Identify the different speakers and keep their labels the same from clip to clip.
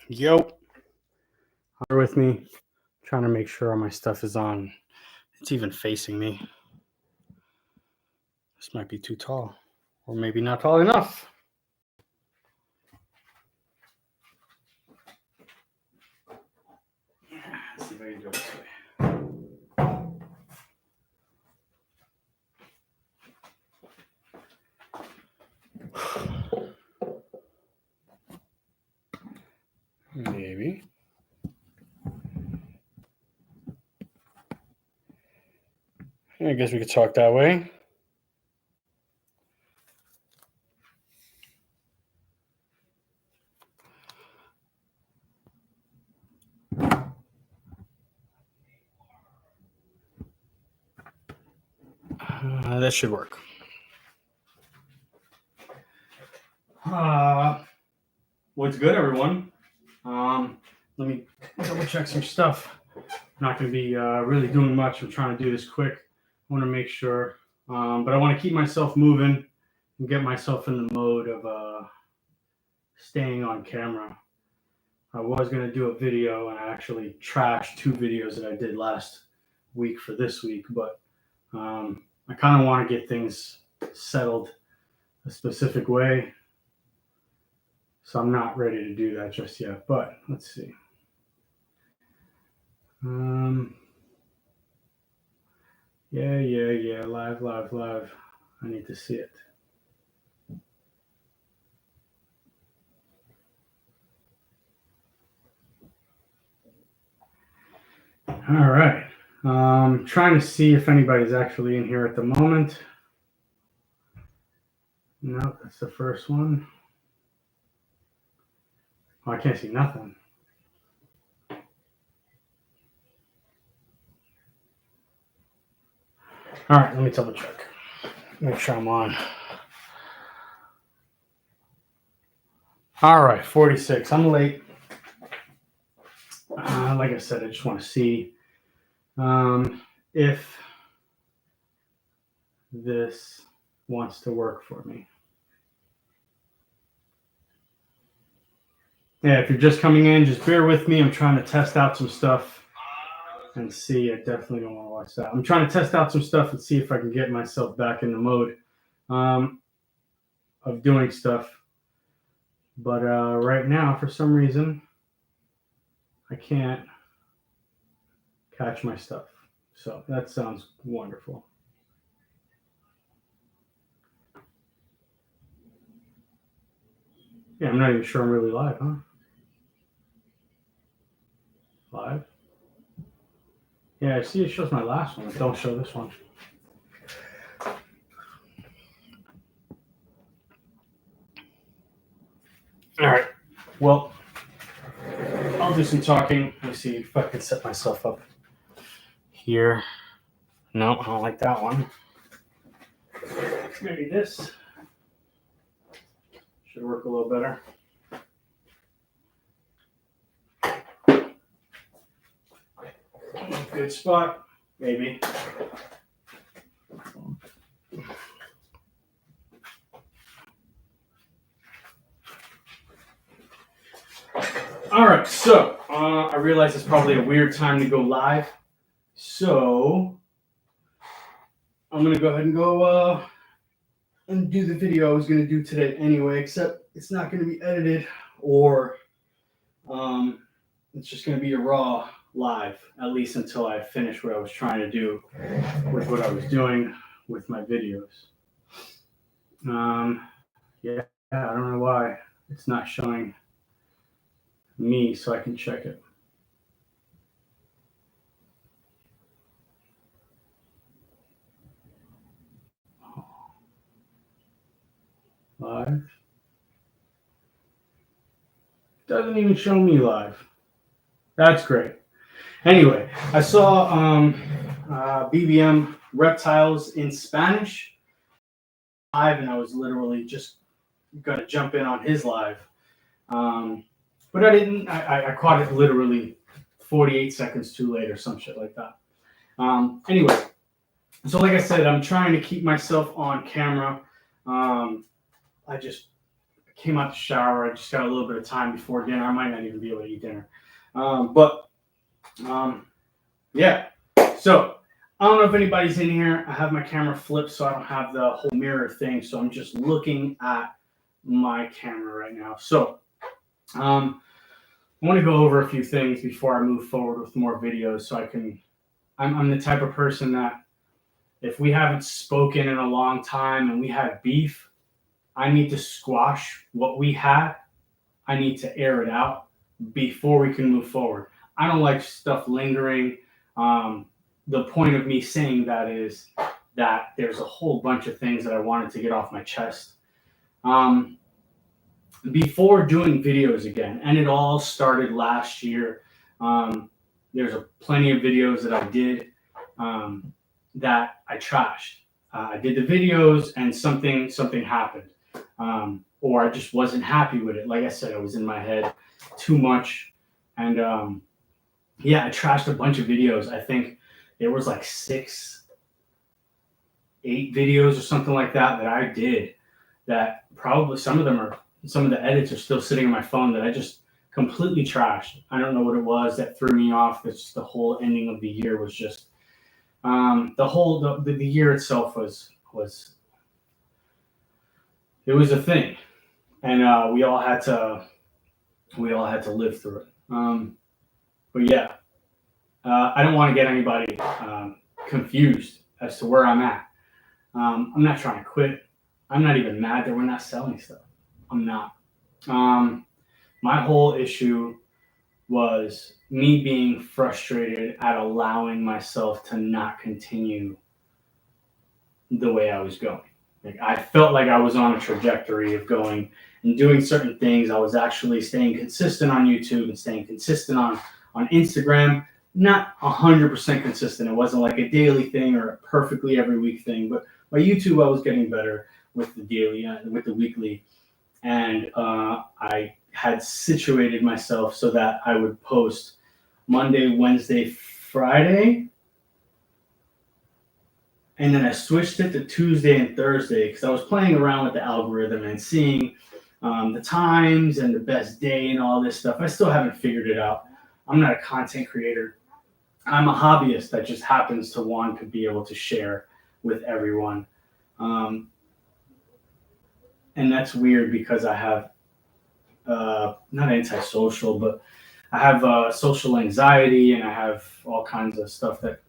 Speaker 1: Yo, are with me? Trying to make sure all my stuff is on. It's even facing me. This might be too tall, or maybe not tall enough. Let's see if I can do it this way. Maybe. I guess we could talk that way. That should work. What's good, everyone? Let me double check some stuff. I'm not going to be really doing much. I'm trying to do this quick. I want to make sure, but I want to keep myself moving and get myself in the mode of staying on camera. I was going to do a video, and I actually trashed 2 videos that I did last week for this week, but I kind of want to get things settled a specific way. So I'm not ready to do that just yet, but let's see. Yeah. Live. I need to see it. All right. Trying to see if anybody's actually in here at the moment. No, that's the first one. Oh, I can't see nothing. All right, let me double check. Make sure I'm on. All right, 46. I'm late. Like I said, I just want to see if this wants to work for me. Yeah, if you're just coming in, just bear with me. I'm trying to test out some stuff and see. I definitely don't want to watch that. I'm trying to test out some stuff and see if I can get myself back in the mode of doing stuff. But right now, for some reason, I can't catch my stuff. So that sounds wonderful. Yeah, I'm not even sure I'm really live, huh? Live? Yeah, I see it shows my last one. Don't show this one. All right. Well, I'll do some talking. Let me see if I can set myself up here. No, I don't like that one. Maybe this should work a little better. Good spot, maybe. All right, so I realize it's probably a weird time to go live, so I'm gonna go ahead and go and do the video I was gonna do today anyway. Except it's not gonna be edited, or it's just gonna be a raw live, at least until I finish what I was trying to do with what I was doing with my videos. Yeah, I don't know why it's not showing me, so I can check it. Live. Doesn't even show me live. That's great. Anyway, I saw BBM Reptiles in Spanish live, and I was literally just going to jump in on his live. But I didn't. I caught it literally 48 seconds too late or some shit like that. Anyway, so like I said, I'm trying to keep myself on camera. I just came out the shower. I just got a little bit of time before dinner. I might not even be able to eat dinner. Yeah. So I don't know if anybody's in here. I have my camera flipped, so I don't have the whole mirror thing. So I'm just looking at my camera right now. So I want to go over a few things before I move forward with more videos. So I'm the type of person that if we haven't spoken in a long time and we had beef, I need to squash what we had. I need to air it out before we can move forward. I don't like stuff lingering. The point of me saying that is that there's a whole bunch of things that I wanted to get off my chest. Before doing videos again, and it all started last year. There's plenty of videos that I did that I trashed. I did the videos and something happened, or I just wasn't happy with it. Like I said, I was in my head too much, and I trashed a bunch of videos. I think there was like 6, 8 videos or something like that I did. That probably some of the edits are still sitting on my phone that I just completely trashed. I don't know what it was that threw me off. It's the whole ending of the year was just the year itself was it was a thing, and we all had to live through it. But yeah, I don't want to get anybody confused as to where I'm at. I'm not trying to quit. I'm not even mad that we're not selling stuff. I'm not. My whole issue was me being frustrated at allowing myself to not continue the way I was going. Like, I felt like I was on a trajectory of going and doing certain things. I was actually staying consistent on YouTube and staying consistent on Instagram. Not 100% consistent. It wasn't like a daily thing or a perfectly every week thing. But my YouTube, I was getting better with the daily, with the weekly. And I had situated myself so that I would post Monday, Wednesday, Friday. And then I switched it to Tuesday and Thursday because I was playing around with the algorithm and seeing the times and the best day and all this stuff. I still haven't figured it out. I'm not a content creator. I'm a hobbyist that just happens to want to be able to share with everyone. And that's weird because I have not antisocial, but I have social anxiety, and I have all kinds of stuff that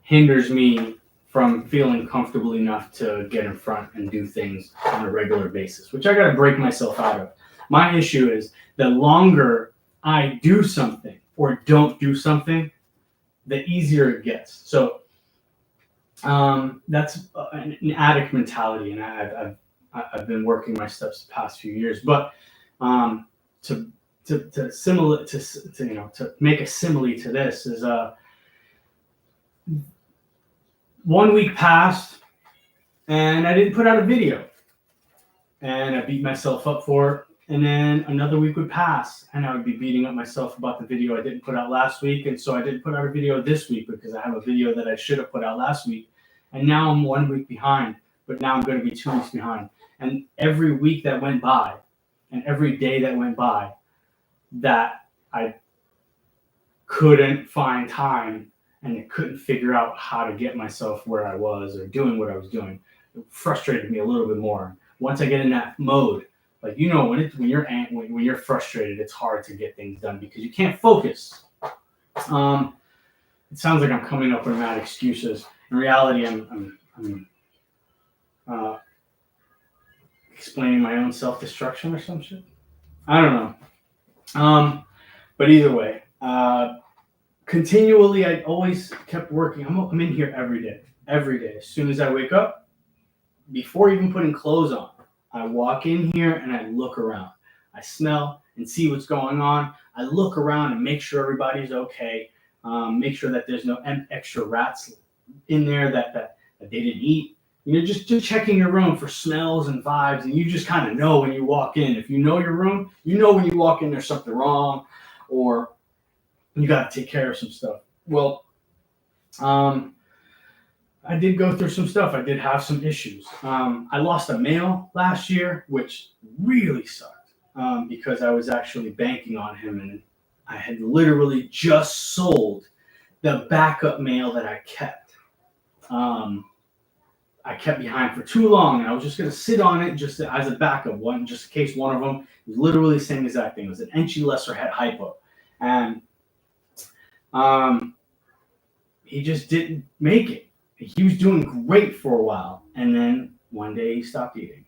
Speaker 1: hinders me from feeling comfortable enough to get in front and do things on a regular basis, which I got to break myself out of. My issue is the longer I do something or don't do something, the easier it gets. So that's an addict mentality, and I've been working my steps the past few years. But to make a simile to this is 1 week passed and I didn't put out a video, and I beat myself up for it. And then another week would pass and I would be beating up myself about the video I didn't put out last week. And so I didn't put out a video this week because I have a video that I should have put out last week. And now I'm 1 week behind, but now I'm going to be 2 weeks behind. And every week that went by and every day that went by that I couldn't find time and I couldn't figure out how to get myself where I was or doing what I was doing, it frustrated me a little bit more. Once I get in that mode, like, when you're frustrated, it's hard to get things done because you can't focus. It sounds like I'm coming up with mad excuses. In reality, I'm explaining my own self-destruction or some shit. I don't know. But either way, continually, I always kept working. I'm in here every day. As soon as I wake up, before even putting clothes on, I walk in here and I look around. I smell and see what's going on. I look around and make sure everybody's okay. Make sure that there's no extra rats in there that they didn't eat. Just checking your room for smells and vibes, and you just kind of know when you walk in. If you know your room, you know when you walk in there's something wrong, or you got to take care of some stuff. Well, I I did go through some stuff. I did have some issues. I lost a male last year, which really sucked because I was actually banking on him, and I had literally just sold the backup male that I kept. I kept behind for too long, and I was just going to sit on it just as a backup one, just in case one of them was literally the same exact thing. It was an Enchi lesser head hypo, and he just didn't make it. He was doing great for a while, and then one day he stopped eating.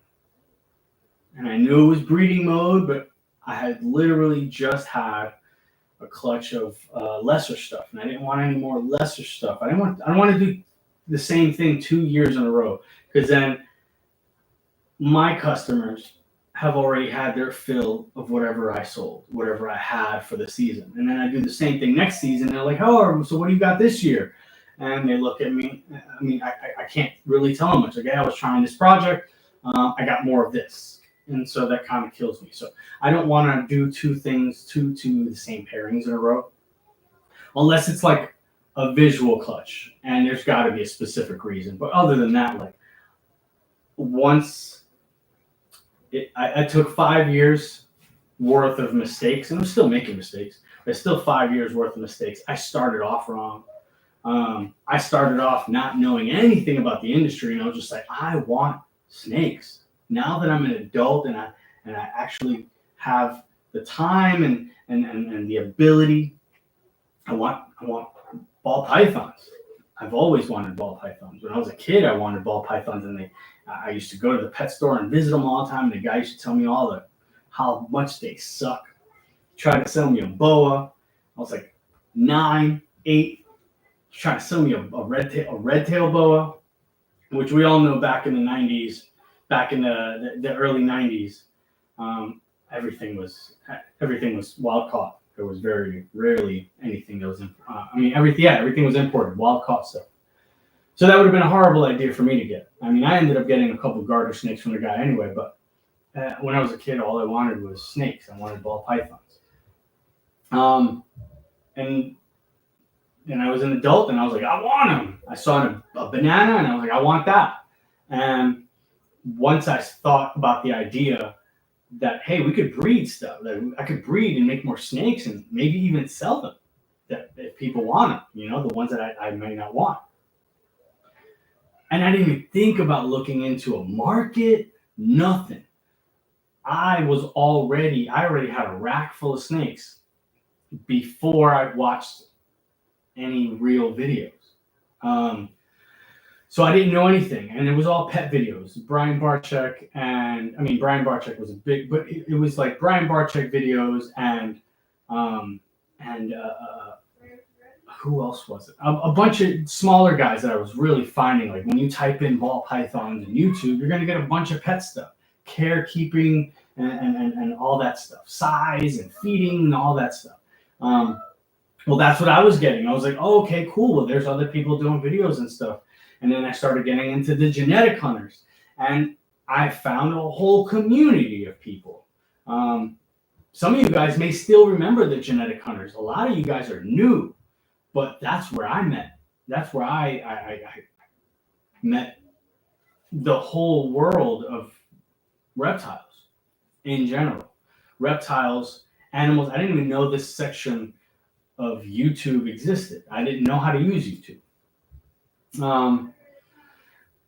Speaker 1: And I knew it was breeding mode, but I had literally just had a clutch of lesser stuff, and I didn't want any more lesser stuff. I don't want to do the same thing 2 years in a row, because then my customers have already had their fill of whatever I sold, whatever I had for the season. And then I do the same thing next season. They're like, oh, so what do you got this year? And they look at me. I mean, I can't really tell them much. Like, hey, I was trying this project. I got more of this. And so that kind of kills me. So I don't want to do two things, two the same pairings in a row, unless it's like a visual clutch, and there's got to be a specific reason. But other than that, like once I took 5 years worth of mistakes, and I'm still making mistakes, but still 5 years worth of mistakes. I started off wrong. I started off not knowing anything about the industry, and I was just like, I want snakes. Now that I'm an adult and I actually have the time and the ability, I want ball pythons. I've always wanted ball pythons. When I was a kid, I wanted ball pythons, and I used to go to the pet store and visit them all the time. And the guy used to tell me how much they suck. He tried to sell me a boa. I was like 9, 8. He tried to sell me a red tail boa, which we all know back in the 90s, back in the early 90s, everything was wild caught. There was very rarely anything that was, everything was imported, wild caught stuff. So that would have been a horrible idea for me to get. I mean, I ended up getting a couple garter snakes from the guy anyway, but when I was a kid, all I wanted was snakes. I wanted ball pythons. And I was an adult, and I was like, I want them. I saw a banana, and I was like, I want that. And once I thought about the idea that, hey, we could breed stuff, that I could breed and make more snakes and maybe even sell them, that if people want them, the ones that I may not want. And I didn't even think about looking into a market, nothing. I already had a rack full of snakes before I watched any real videos. So I didn't know anything, and it was all pet videos. Brian Barczyk Brian Barczyk was a big, but it was like Brian Barczyk videos and who else was it? A bunch of smaller guys that I was really finding. Like when you type in ball pythons in YouTube, you're gonna get a bunch of pet stuff, care keeping and all that stuff, size and feeding and all that stuff. Well, that's what I was getting. I was like, oh, okay, cool. Well, there's other people doing videos and stuff. And then I started getting into the genetic hunters, and I found a whole community of people. Some of you guys may still remember the genetic hunters. A lot of you guys are new, but that's where I met. That's where I met the whole world of reptiles in general. Reptiles, animals. I didn't even know this section of YouTube existed. I didn't know how to use YouTube.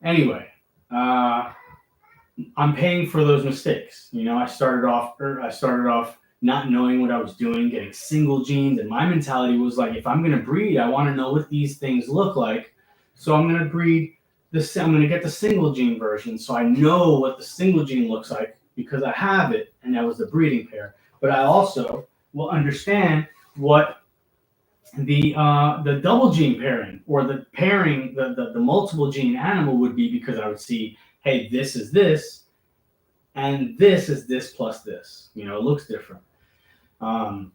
Speaker 1: Anyway, I'm paying for those mistakes. I started off not knowing what I was doing, getting single genes, and my mentality was like, if I'm going to breed, I want to know what these things look like. So I'm going to breed I'm going to get the single gene version, so I know what the single gene looks like because I have it, and that was the breeding pair. But I also will understand what the double gene pairing or the pairing, the multiple gene animal would be, because I would see, hey, this is this, and this is this plus this. It looks different. But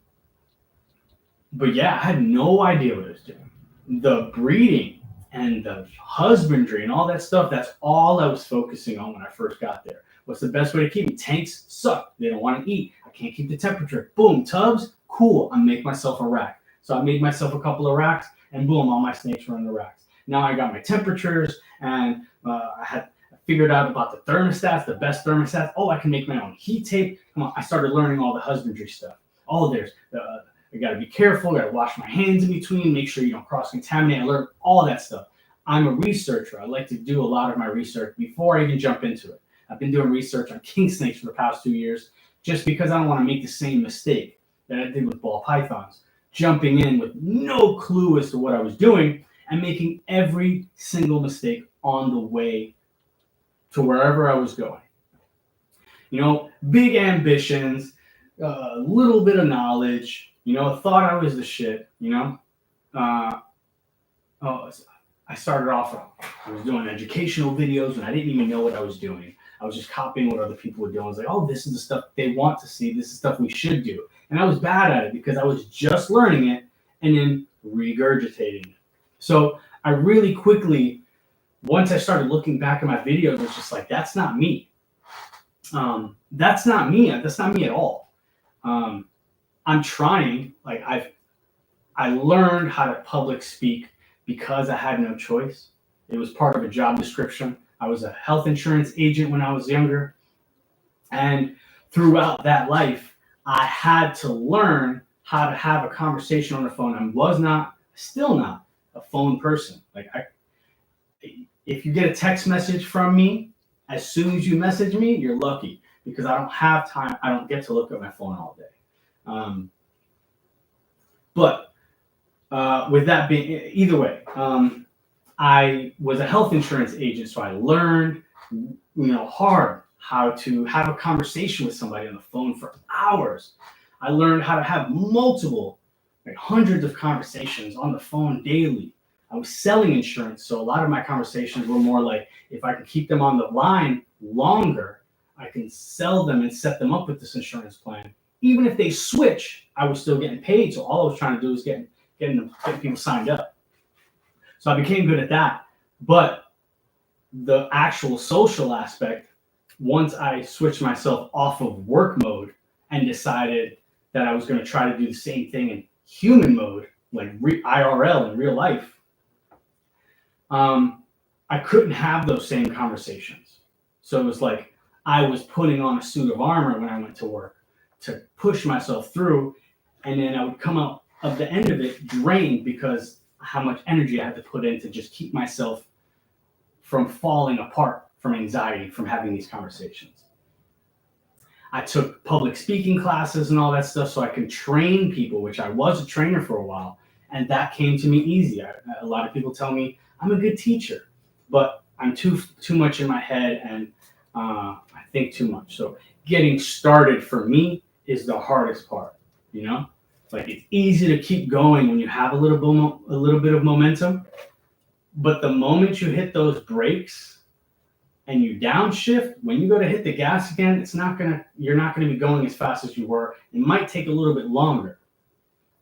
Speaker 1: yeah, I had no idea what I was doing. The breeding and the husbandry and all that stuff, that's all I was focusing on when I first got there. What's the best way to keep them? Tanks suck. They don't want to eat. I can't keep the temperature. Boom, tubs, cool. I make myself a rack. So I made myself a couple of racks, and boom, all my snakes were in the racks.
Speaker 2: Now I got my temperatures, and I had figured out about the thermostats, the best thermostats. Oh, I can make my own heat tape. Come on, I started learning all the husbandry stuff. I got to be careful. Got to wash my hands in between. Make sure you don't cross contaminate. I learned all that stuff. I'm a researcher. I like to do a lot of my research before I even jump into it. I've been doing research on king snakes for the past 2 years, just because I don't want to make the same mistake that I did with ball pythons, jumping in with no clue as to what I was doing and making every single mistake on the way to wherever I was going. Big ambitions, a little bit of knowledge, thought I was the shit, I started off, I was doing educational videos and I didn't even know what I was doing. I was just copying what other people were doing. I was like, oh, this is the stuff they want to see. This is stuff we should do. And I was bad at it because I was just learning it and then regurgitating it. So I really quickly, once I started looking back at my videos, it was just like, that's not me. That's not me. That's not me at all. I'm trying. Like I learned how to public speak because I had no choice. It was part of a job description. I was a health insurance agent when I was younger. And throughout that life, I had to learn how to have a conversation on the phone. I still not a phone person. If you get a text message from me, as soon as you message me, you're lucky because I don't have time. I don't get to look at my phone all day. But with that being, either way, I was a health insurance agent, so I learned, hard how to have a conversation with somebody on the phone for hours. I learned how to have multiple, hundreds of conversations on the phone daily. I was selling insurance, so a lot of my conversations were more like, if I can keep them on the line longer, I can sell them and set them up with this insurance plan. Even if they switch, I was still getting paid. So all I was trying to do was getting people signed up. So I became good at that. But the actual social aspect, once I switched myself off of work mode and decided that I was going to try to do the same thing in human mode, like IRL in real life, I couldn't have those same conversations. So it was like I was putting on a suit of armor when I went to work to push myself through, and then I would come out of the end of it drained because how much energy I had to put in to just keep myself from falling apart from anxiety from having these conversations. I took public speaking classes and all that stuff so I could train people, which I was a trainer for a while, and that came to me easy. A lot of people tell me I'm a good teacher, but I'm too much in my head and I think too much. So getting started for me is the hardest part, It's easy to keep going when you have a little bit of momentum, but the moment you hit those brakes and you downshift, when you go to hit the gas again, you're not gonna be going as fast as you were. It might take a little bit longer.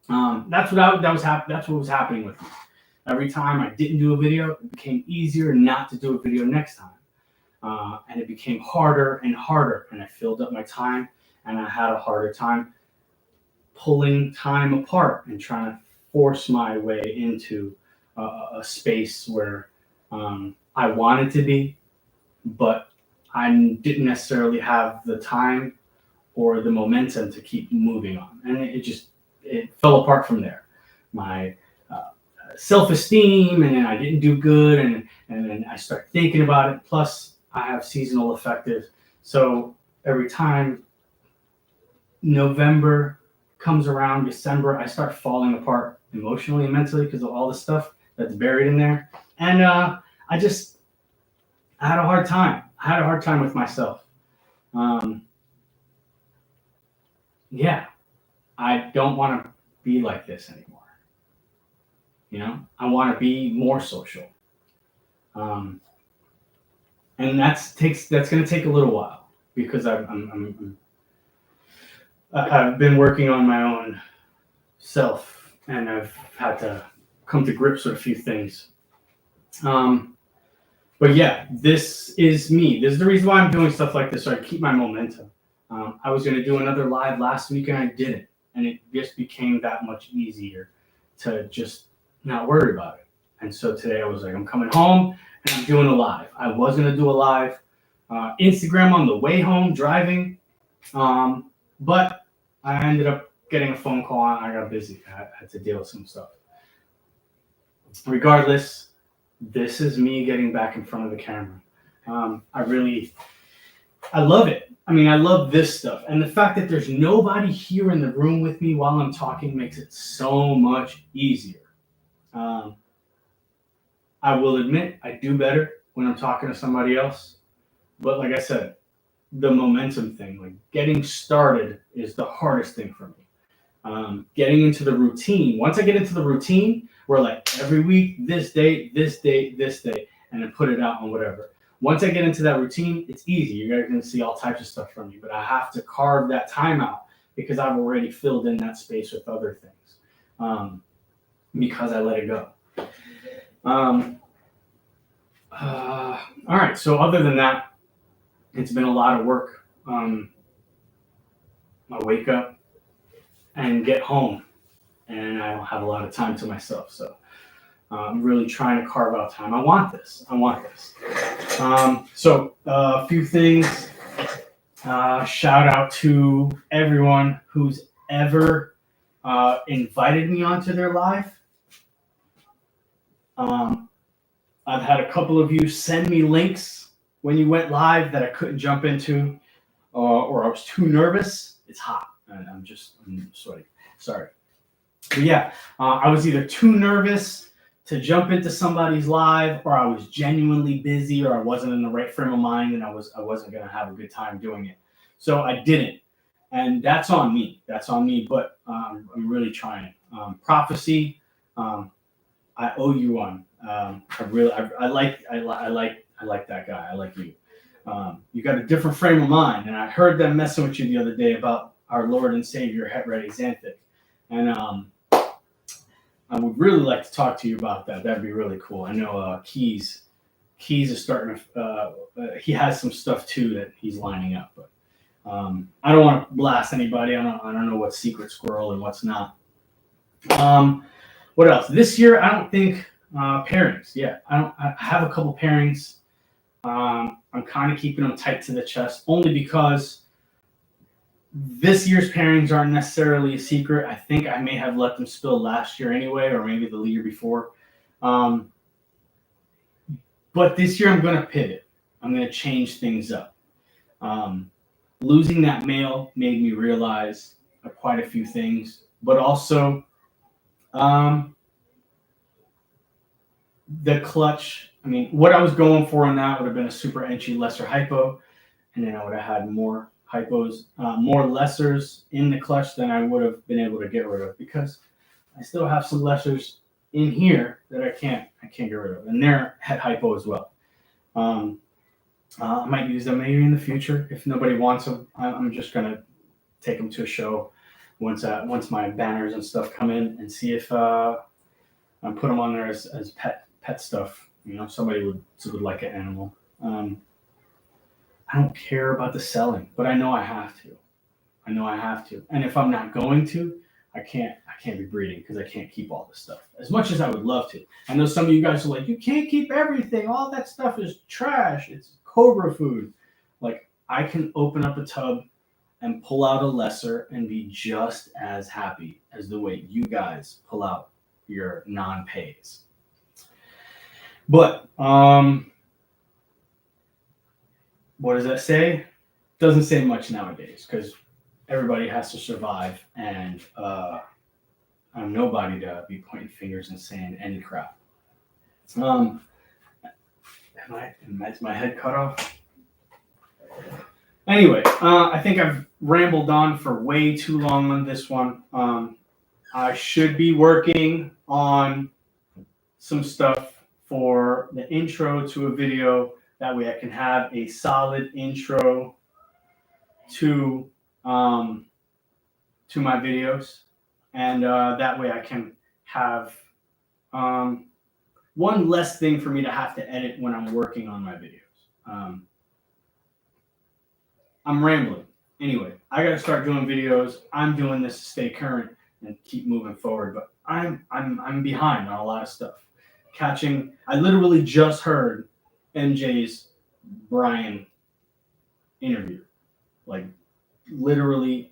Speaker 2: That's what was happening with me. Every time I didn't do a video, it became easier not to do a video next time, and it became harder and harder. And I filled up my time, and I had a harder time pulling time apart and trying to force my way into a space where I wanted to be, but I didn't necessarily have the time or the momentum to keep moving on. And it fell apart from there. My self-esteem, and then I didn't do good, and then I start thinking about it. Plus, I have seasonal affective, so every time November comes around, December, I start falling apart emotionally and mentally because of all the stuff that's buried in there. And I had a hard time. I had a hard time with myself. I don't want to be like this anymore. I want to be more social. And that's going to take a little while because I've been working on my own self, and I've had to come to grips with a few things. But yeah, this is me. This is the reason why I'm doing stuff like this, so I keep my momentum. I was going to do another live last week, and I didn't. And it just became that much easier to just not worry about it. And so today I was like, I'm coming home and I'm doing a live. I was going to do a live Instagram on the way home driving. But I ended up getting a phone call and I got busy. I had to deal with some stuff. Regardless, this is me getting back in front of the camera. I love it. I mean, I love this stuff. And the fact that there's nobody here in the room with me while I'm talking makes it so much easier. I will admit, I do better when I'm talking to somebody else. But like I said, the momentum thing, like getting started is the hardest thing for me. Getting into the routine. Once I get into the routine, we're like every week, this day, this day, this day, and then put it out on whatever. Once I get into that routine, it's easy. You guys are going to see all types of stuff from me, but I have to carve that time out because I've already filled in that space with other things because I let it go. All right. So other than that, it's been a lot of work. I wake up and get home, and I don't have a lot of time to myself. So I'm really trying to carve out time. I want this. So a few things. Shout out to everyone who's ever invited me onto their live. I've had a couple of you send me links when you went live that I couldn't jump into, or I was too nervous. It's hot. I'm sweating. Sorry. But yeah, I was either too nervous to jump into somebody's live, or I was genuinely busy, or I wasn't in the right frame of mind, and I wasn't going to have a good time doing it. So I didn't, and that's on me. But I'm really trying. Prophecy, I owe you one. I like that guy. I like you. You got a different frame of mind, and I heard them messing with you the other day about our Lord and Savior Het Ready Xanthic, and I would really like to talk to you about that. That'd be really cool. I know Keys is starting to. He has some stuff too that he's lining up, but I don't want to blast anybody. I don't know what's secret squirrel and what's not. What else? This year, I don't think pairings. Yeah, I have a couple pairings. I'm kind of keeping them tight to the chest, only because this year's pairings aren't necessarily a secret. I think I may have let them spill last year anyway, or maybe the year before. But this year I'm going to pivot. I'm going to change things up. Losing that male made me realize quite a few things, but also the clutch. I mean, what I was going for in that would have been a super entry lesser hypo, and then I would have had more hypos, more lessers in the clutch than I would have been able to get rid of, because I still have some lessers in here that I can't get rid of, and they're het hypo as well. I might use them maybe in the future if nobody wants them. I'm just gonna take them to a show once my banners and stuff come in, and see if I put them on there as pet stuff. You know, somebody would like an animal. I don't care about the selling, but I know I have to. And if I'm not going to, I can't be breeding, because I can't keep all this stuff as much as I would love to. I know some of you guys are like, you can't keep everything. All that stuff is trash. It's cobra food. Like, I can open up a tub and pull out a lesser and be just as happy as the way you guys pull out your non-pays. But what does that say? Doesn't say much nowadays, because everybody has to survive, and I'm nobody to be pointing fingers and saying any crap. Is my head cut off? Anyway, I think I've rambled on for way too long on this one. I should be working on some stuff for the intro to a video. That way I can have a solid intro to my videos. And that way I can have one less thing for me to have to edit when I'm working on my videos. I'm rambling. Anyway, I got to start doing videos. I'm doing this to stay current and keep moving forward, but I'm behind on a lot of stuff. catching. I literally just heard MJ's Brian interview. Like literally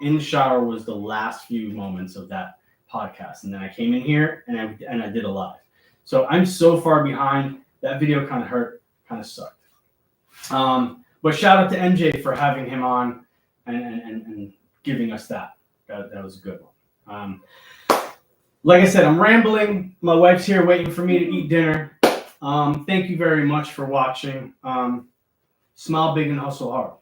Speaker 2: in the shower was the last few moments of that podcast. And then I came in here and I did a live. So I'm so far behind. That video kind of hurt, kind of sucked. But shout out to MJ for having him on and giving us that. That was a good one. Like I said, I'm rambling. My wife's here waiting for me to eat dinner. Thank you very much for watching. Smile big and hustle hard.